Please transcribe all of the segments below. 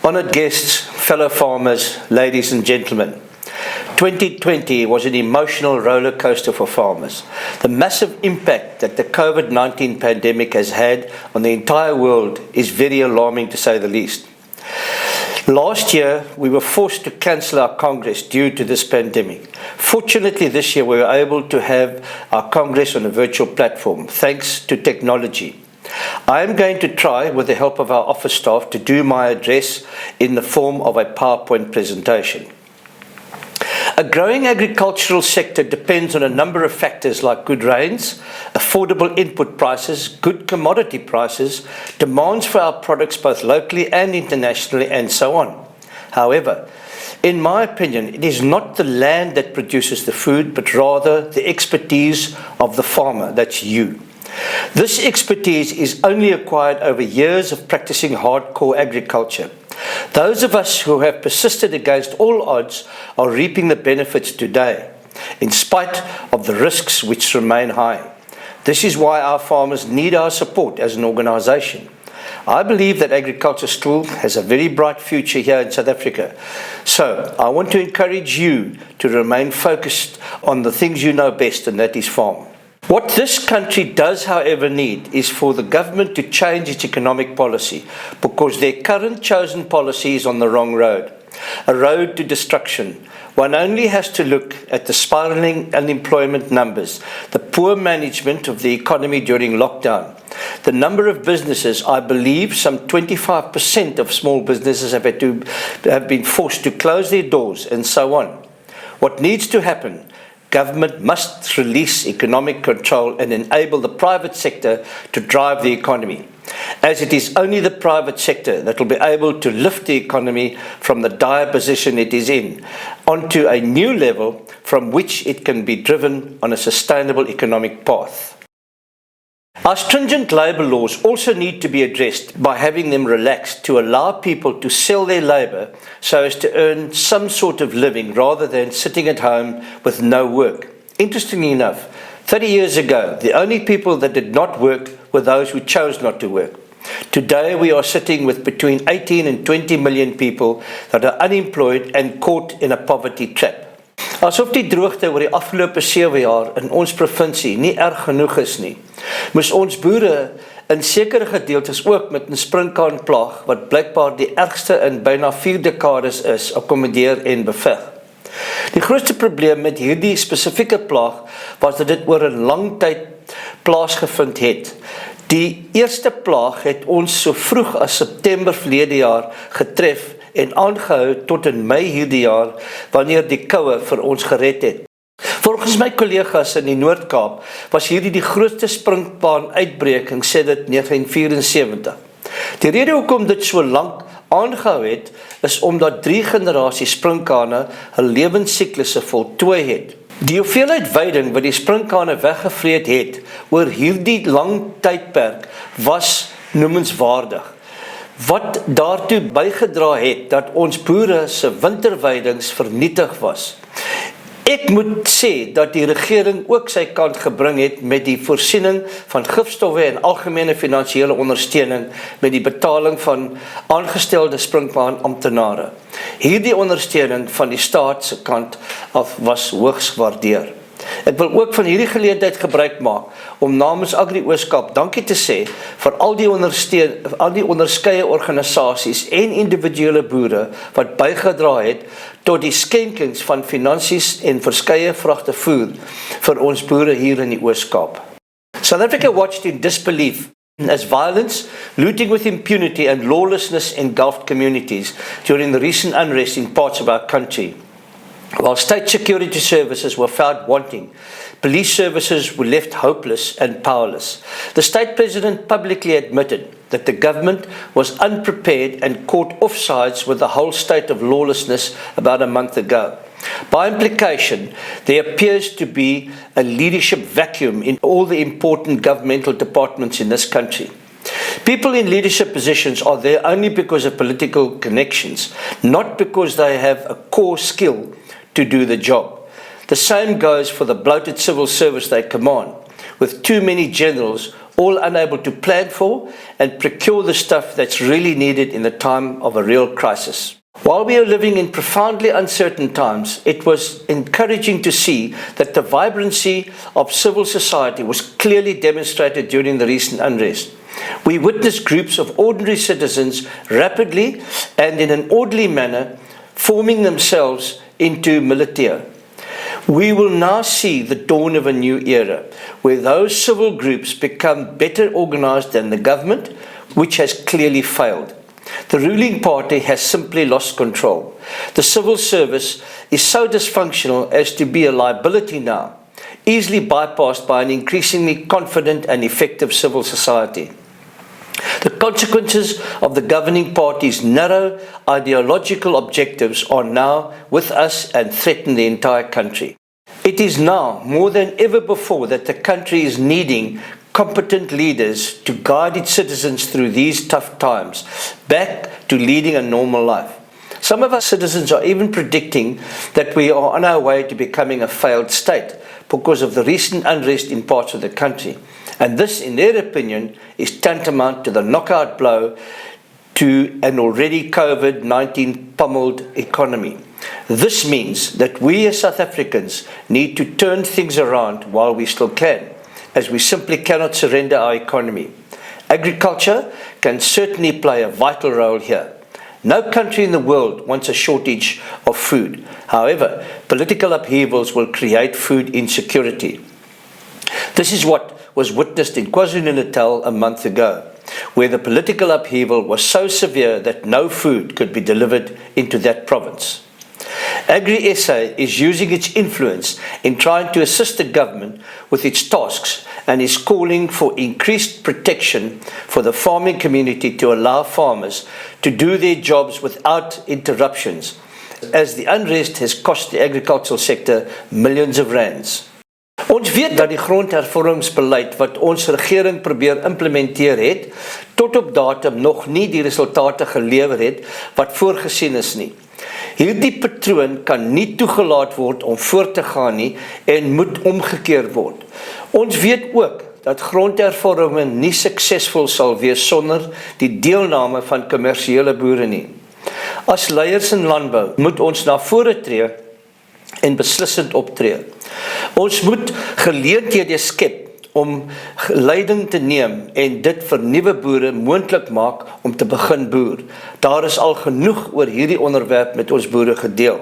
Honoured guests, fellow farmers, ladies and gentlemen, 2020 was an emotional roller coaster for farmers. The massive impact that the COVID-19 pandemic has had on the entire world is very alarming, to say the least. Last year, we were forced to cancel our Congress due to this pandemic. Fortunately, this year we were able to have our Congress on a virtual platform, thanks to technology. I am going to try, with the help of our office staff, to do my address in the form of a PowerPoint presentation. A growing agricultural sector depends on a number of factors like good rains, affordable input prices, good commodity prices, demands for our products both locally and internationally, and so on. However, in my opinion, it is not the land that produces the food, but rather the expertise of the farmer, that's you. This expertise is only acquired over years of practicing hardcore agriculture. Those of us who have persisted against all odds are reaping the benefits today, in spite of the risks which remain high. This is why our farmers need our support as an organisation. I believe that agriculture still has a very bright future here in South Africa. So I want to encourage you to remain focused on the things you know best, and that is farm. What this country does, however, need is for the government to change its economic policy, because their current chosen policy is on the wrong road, a road to destruction. One only has to look at the spiralling unemployment numbers, the poor management of the economy during lockdown. The number of businesses, I believe some 25% of small businesses have been forced to close their doors, and so on. What needs to happen? Government must release economic control and enable the private sector to drive the economy, as it is only the private sector that will be able to lift the economy from the dire position it is in onto a new level from which it can be driven on a sustainable economic path. Our stringent labour laws also need to be addressed by having them relaxed to allow people to sell their labour so as to earn some sort of living rather than sitting at home with no work. Interestingly enough, 30 years ago, the only people that did not work were those who chose not to work. Today, we are sitting with between 18 and 20 million people that are unemployed and caught in a poverty trap. Asof die droogte oor die afgelope 7 jaar in ons provinsie nie erg genoeg is nie, moes ons boere in sekere gedeeltes ook met 'n sprinkaanplaag, wat blykbaar die ergste in byna 4 dekades is, akkommodeer en beveg. Die grootste probleem met hierdie spesifieke plaag was dat dit oor 'n lang tyd plaasgevind het. Die eerste plaag het ons so vroeg as September verlede jaar getref en aangehou tot in Mei hierdie jaar, wanneer die koue vir ons gered het. Volgens my kollegas in die Noord-Kaap was hierdie die grootste sprinkaan-uitbreking sedert 1974. Die rede hoekom dit so lank aangehou het, is omdat 3 generasies sprinkane hul lewensiklusse voltooi het. Die hoeveelheid veiding wat die sprinkane weggevreet het oor hierdie lang tydperk was noemenswaardig, wat daartoe bygedra het dat ons boere se winterveidings vernietig was. Ek moet sê dat die regering ook sy kant gebring het met die voorsiening van gifstowwe en algemene finansiële ondersteuning met die betaling van aangestelde sprinkaanamptenare. Hierdie ondersteuning van die staat se kant af was hoogs gewaardeer. Ek wil ook van hierdie geleentheid gebruik maak om namens Agri Ooskaap dankie te sê vir al die onderskeie organisasies en individuele boere wat bygedra het tot die skenkings van finansies en verskeie vragte voer vir ons boere hier in die Ooskaap. South Africa watched in disbelief as violence, looting with impunity and lawlessness engulfed communities during the recent unrest in parts of our country. While state security services were found wanting, police services were left hopeless and powerless. The state president publicly admitted that the government was unprepared and caught offsides with the whole state of lawlessness about a month ago. By implication, there appears to be a leadership vacuum in all the important governmental departments in this country. People in leadership positions are there only because of political connections, not because they have a core skill to do the job. The same goes for the bloated civil service they command, with too many generals all unable to plan for and procure the stuff that's really needed in the time of a real crisis. While we are living in profoundly uncertain times, it was encouraging to see that the vibrancy of civil society was clearly demonstrated during the recent unrest. We witnessed groups of ordinary citizens rapidly and in an orderly manner forming themselves into militia. We will now see the dawn of a new era, where those civil groups become better organized than the government, which has clearly failed. The ruling party has simply lost control. The civil service is so dysfunctional as to be a liability now, easily bypassed by an increasingly confident and effective civil society. The consequences of the governing party's narrow ideological objectives are now with us and threaten the entire country. It is now more than ever before that the country is needing competent leaders to guide its citizens through these tough times, back to leading a normal life. Some of our citizens are even predicting that we are on our way to becoming a failed state because of the recent unrest in parts of the country. And this, in their opinion, is tantamount to the knockout blow to an already COVID-19 pummeled economy. This means that we as South Africans need to turn things around while we still can, as we simply cannot surrender our economy. Agriculture can certainly play a vital role here. No country in the world wants a shortage of food. However, political upheavals will create food insecurity. This is what was witnessed in KwaZulu-Natal a month ago, where the political upheaval was so severe that no food could be delivered into that province. Agri SA is using its influence in trying to assist the government with its tasks and is calling for increased protection for the farming community to allow farmers to do their jobs without interruptions, as the unrest has cost the agricultural sector millions of rands. Ons weet dat die grondhervormingsbeleid wat ons regering probeer implementeer het, tot op datum nog nie die resultate gelewer het wat voorgesien is nie. Hierdie patroon kan nie toegelaat word om voort te gaan nie en moet omgekeer word. Ons weet ook dat grondhervorming nie suksesvol sal wees sonder die deelname van kommersiële boere nie. As leiers in landbou moet ons na vore tree en beslissend optree. Ons moet geleenthede skep om leiding te neem en dit vir nuwe boere moontlik maak om te begin boer. Daar is al genoeg oor hierdie onderwerp met ons boere gedeel.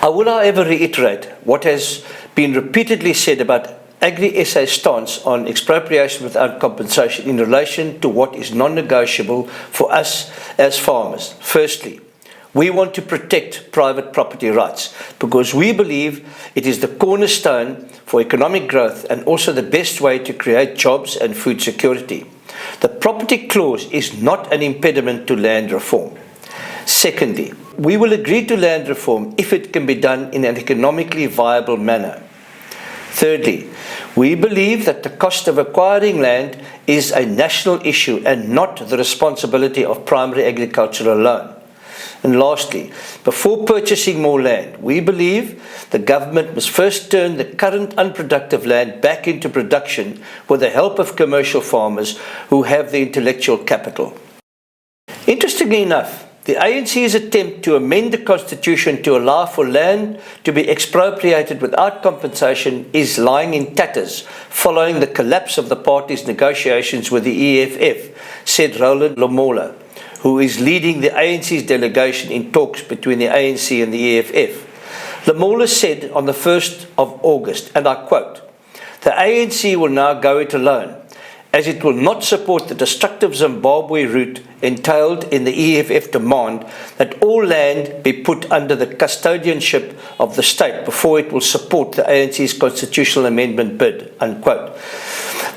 I will however reiterate what has been repeatedly said about Agri SA's stance on expropriation without compensation in relation to what is non-negotiable for us as farmers. Firstly, we want to protect private property rights because we believe it is the cornerstone for economic growth and also the best way to create jobs and food security. The property clause is not an impediment to land reform. Secondly, we will agree to land reform if it can be done in an economically viable manner. Thirdly, we believe that the cost of acquiring land is a national issue and not the responsibility of primary agriculture alone. And lastly, before purchasing more land, we believe the government must first turn the current unproductive land back into production with the help of commercial farmers who have the intellectual capital. Interestingly enough, the ANC's attempt to amend the constitution to allow for land to be expropriated without compensation is lying in tatters following the collapse of the party's negotiations with the EFF, said Roland Lomola, who is leading the ANC's delegation in talks between the ANC and the EFF. Lamola said on the 1st of August, and I quote, "The ANC will now go it alone, as it will not support the destructive Zimbabwe route entailed in the EFF demand that all land be put under the custodianship of the state before it will support the ANC's constitutional amendment bid," unquote.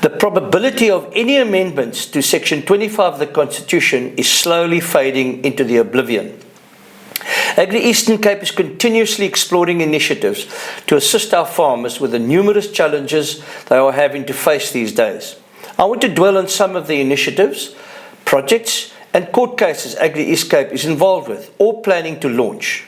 The probability of any amendments to Section 25 of the Constitution is slowly fading into the oblivion. Agri Eastern Cape is continuously exploring initiatives to assist our farmers with the numerous challenges they are having to face these days. I want to dwell on some of the initiatives, projects and court cases Agri East Cape is involved with or planning to launch.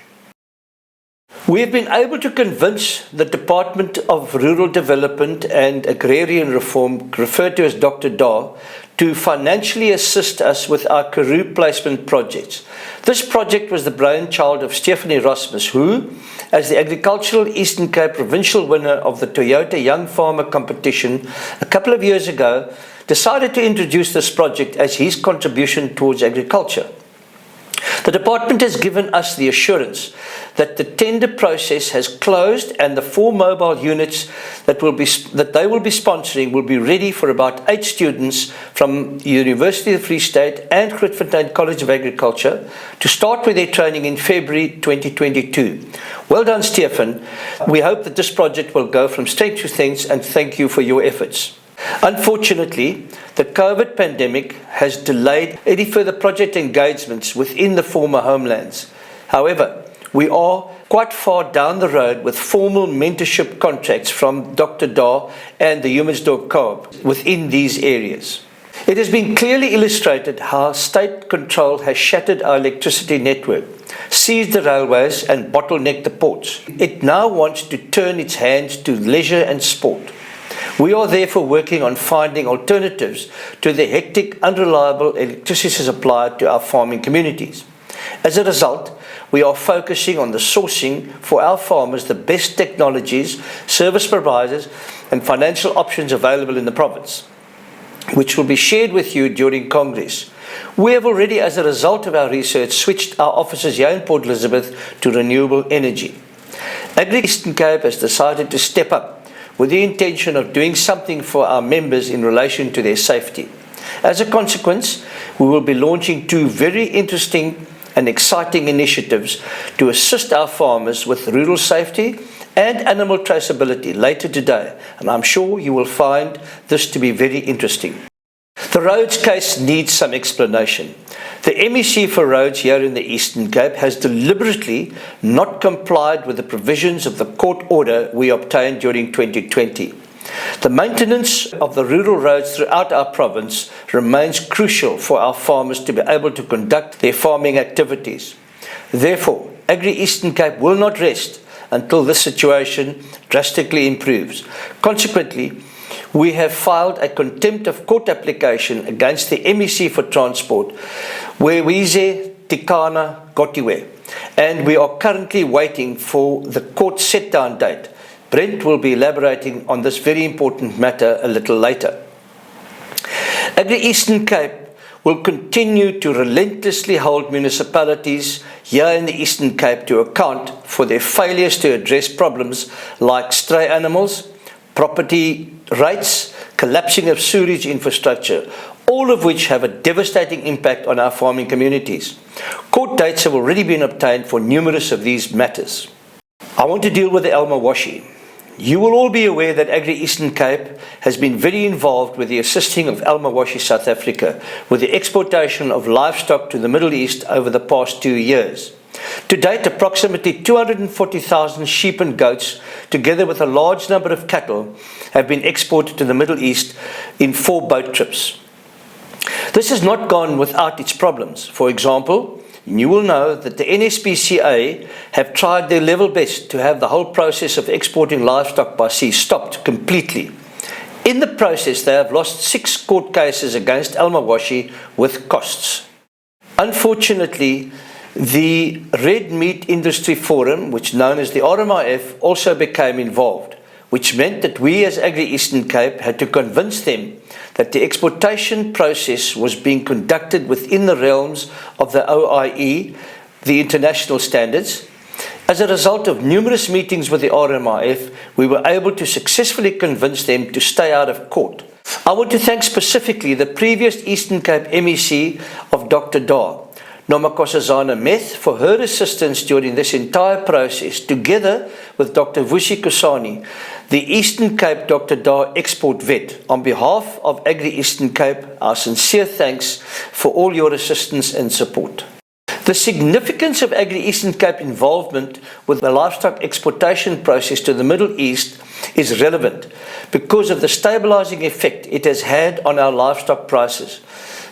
We have been able to convince the Department of Rural Development and Agrarian Reform, referred to as Dr. Dar, to financially assist us with our Karoo placement projects. This project was the brainchild of Stephanie Erasmus, who, as the Agricultural Eastern Cape provincial winner of the Toyota Young Farmer competition a couple of years ago, decided to introduce this project as his contribution towards agriculture. The department has given us the assurance that the tender process has closed and the 4 mobile units that they will be sponsoring will be ready for about 8 students from the University of the Free State and Grootfontein College of Agriculture to start with their training in February 2022. Well done, Stefan. We hope that this project will go from strength to strength, and thank you for your efforts. Unfortunately, the COVID pandemic has delayed any further project engagements within the former homelands. However, we are quite far down the road with formal mentorship contracts from Dr. Dar and the Humansdorp Co-op within these areas. It has been clearly illustrated how state control has shattered our electricity network, seized the railways and bottlenecked the ports. It now wants to turn its hands to leisure and sport. We are therefore working on finding alternatives to the hectic, unreliable electricity supply to our farming communities. As a result, we are focusing on the sourcing for our farmers the best technologies, service providers and financial options available in the province, which will be shared with you during Congress. We have already, as a result of our research, switched our offices here in Port Elizabeth to renewable energy. Agri Eastern Cape has decided to step up with the intention of doing something for our members in relation to their safety. As a consequence, we will be launching 2 very interesting and exciting initiatives to assist our farmers with rural safety and animal traceability later today, and I'm sure you will find this to be very interesting. The roads case needs some explanation. The MEC for roads here in the Eastern Cape has deliberately not complied with the provisions of the court order we obtained during 2020. The maintenance of the rural roads throughout our province remains crucial for our farmers to be able to conduct their farming activities. Therefore, Agri Eastern Cape will not rest until this situation drastically improves. Consequently, we have filed a contempt of court application against the MEC for Transport, Wewize Tikana Gotiwe, and we are currently waiting for the court set-down date. Brent will be elaborating on this very important matter a little later. Agri Eastern Cape will continue to relentlessly hold municipalities here in the Eastern Cape to account for their failures to address problems like stray animals, property rights, collapsing of sewage infrastructure, all of which have a devastating impact on our farming communities. Court dates have already been obtained for numerous of these matters. I want to deal with the Almawashi. You will all be aware that Agri Eastern Cape has been very involved with the assisting of Almawashi South Africa with the exportation of livestock to the Middle East over the past 2 years. To date, approximately 240,000 sheep and goats, together with a large number of cattle, have been exported to the Middle East in 4 boat trips. This has not gone without its problems. For example, you will know that the NSPCA have tried their level best to have the whole process of exporting livestock by sea stopped completely. In the process, they have lost 6 court cases against Almawashi with costs. Unfortunately, the Red Meat Industry Forum, which is known as the RMIF, also became involved, which meant that we as Agri Eastern Cape had to convince them that the exportation process was being conducted within the realms of the OIE, the international standards. As a result of numerous meetings with the RMIF, we were able to successfully convince them to stay out of court. I want to thank specifically the previous Eastern Cape MEC of Dr. Dar, Nomakosazana Meth, for her assistance during this entire process, together with Dr. Vusi Kusani, the Eastern Cape Dr. Dar export vet. On behalf of Agri Eastern Cape, our sincere thanks for all your assistance and support. The significance of Agri Eastern Cape involvement with the livestock exportation process to the Middle East is relevant because of the stabilizing effect it has had on our livestock prices.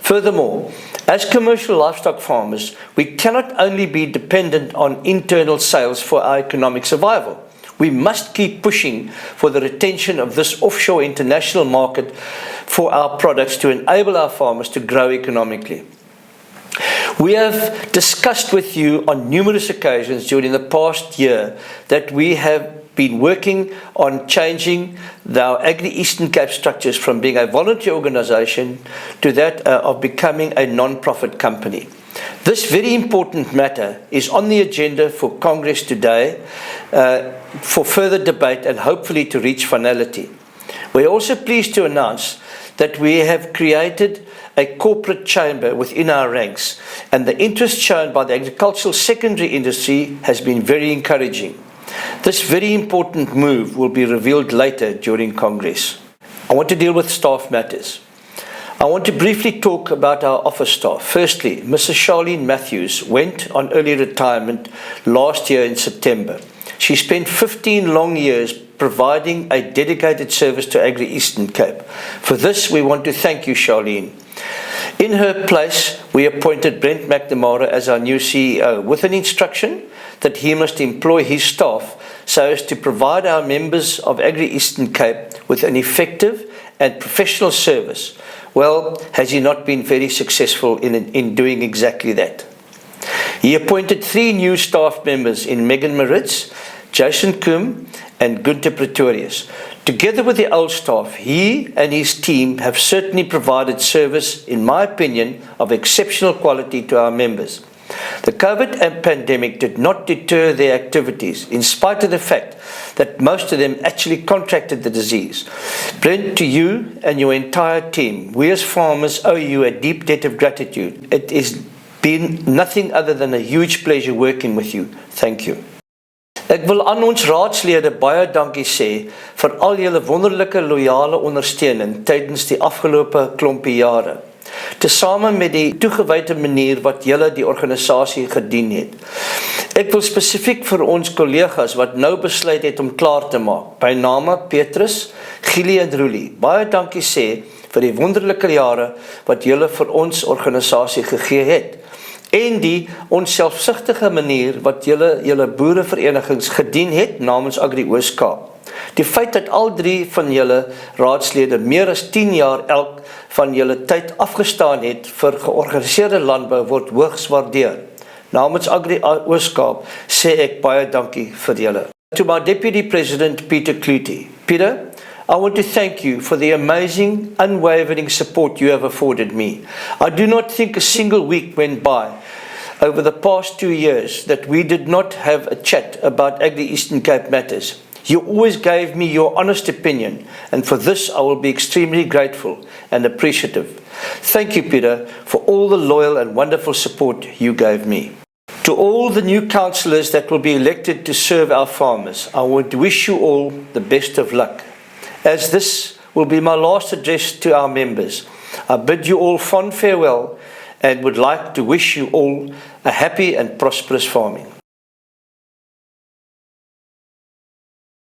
Furthermore, as commercial livestock farmers, we cannot only be dependent on internal sales for our economic survival. We must keep pushing for the retention of this offshore international market for our products to enable our farmers to grow economically. We have discussed with you on numerous occasions during the past year that we have been working on changing our Agri Eastern Cape structures from being a voluntary organisation to that of becoming a non-profit company. This very important matter is on the agenda for Congress today for further debate and hopefully to reach finality. We are also pleased to announce that we have created a corporate chamber within our ranks, and the interest shown by the agricultural secondary industry has been very encouraging. This very important move will be revealed later during Congress. I want to deal with staff matters. I want to briefly talk about our office staff. Firstly, Mrs. Charlene Matthews went on early retirement last year in September. She spent 15 long years providing a dedicated service to Agri Eastern Cape. For this, we want to thank you, Charlene. In her place, we appointed Brent McNamara as our new CEO with an instruction that he must employ his staff so as to provide our members of Agri Eastern Cape with an effective and professional service. Well, has he not been very successful in doing exactly that? He appointed 3 new staff members in Megan Maritz, Jason Koom and Gunther Pretorius. Together with the old staff, he and his team have certainly provided service, in my opinion, of exceptional quality to our members. The COVID pandemic did not deter their activities, in spite of the fact that most of them actually contracted the disease. Brent, to you and your entire team, we as farmers owe you a deep debt of gratitude. It has been nothing other than a huge pleasure working with you. Thank you. Ek wil aan ons raadslede baie dankie sê vir al julle wonderlike loyale ondersteuning tydens die afgelope klompie jare. Tesame met die toegewyde manier wat julle die organisasie gedien het. Ek wil spesifiek vir ons kollegas wat nou besluit het om klaar te maak, by name Petrus, Gili en Roelie, baie dankie sê vir die wonderlike jare wat julle vir ons organisasie gegee het. En die onselfsugtige manier wat julle boereverenigings gedien het namens Agri Oos-Kaap. Die feit dat al 3 van julle raadslede meer as 10 jaar elk van julle tyd afgestaan het vir georganiseerde landbou word hoogs waardeer. Namens Agri Oos-Kaap sê ek baie dankie vir julle. To my Deputy President Peter Clutie. Peter, I want to thank you for the amazing, unwavering support you have afforded me. I do not think a single week went by over the past 2 years that we did not have a chat about Agri Eastern Cape matters. You always gave me your honest opinion, and for this I will be extremely grateful and appreciative. Thank you, Peter, for all the loyal and wonderful support you gave me. To all the new councillors that will be elected to serve our farmers, I want to wish you all the best of luck. As this will be my last address to our members, I bid you all fond farewell and would like to wish you all a happy and prosperous farming.